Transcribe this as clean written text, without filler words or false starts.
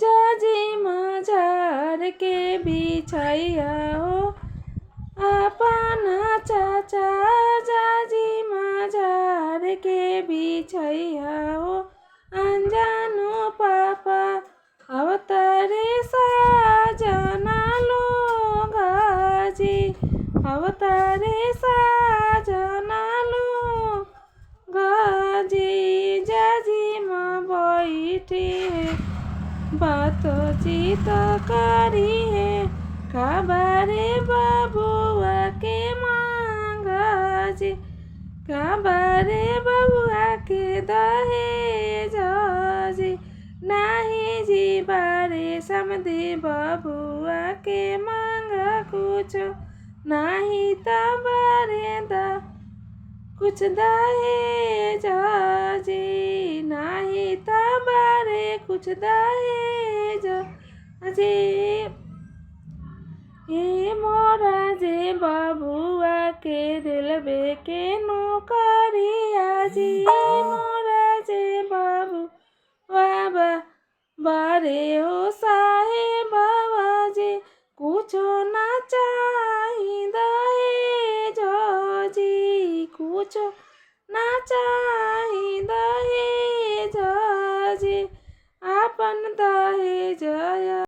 जाजी मजार के बिछैया हो अपना चाचा। जाजी मजार के बिछैया हो अनजानो पापा अवतारे साजना लोग जी अवतारे साजना लोग जी। जाजी माँ बैठी है बातचीत करी है खबरे बबुआ के मांगा जी खबरे बबुआ के दहेज जी। नाही जी बारे समझे बबुआ के मांगा कुछ नाही तबारे दा कुछ दहेज जी नाही तबारे कुछ दहेज जी। ये मोरा जे बबुआ के रेलवे के नौकरिया जी मोरा जे बबुआ बारे हो साहेब जी कुछो ना चाही दहेज जी कुछो ना चाही दहेज जी आपन दहेज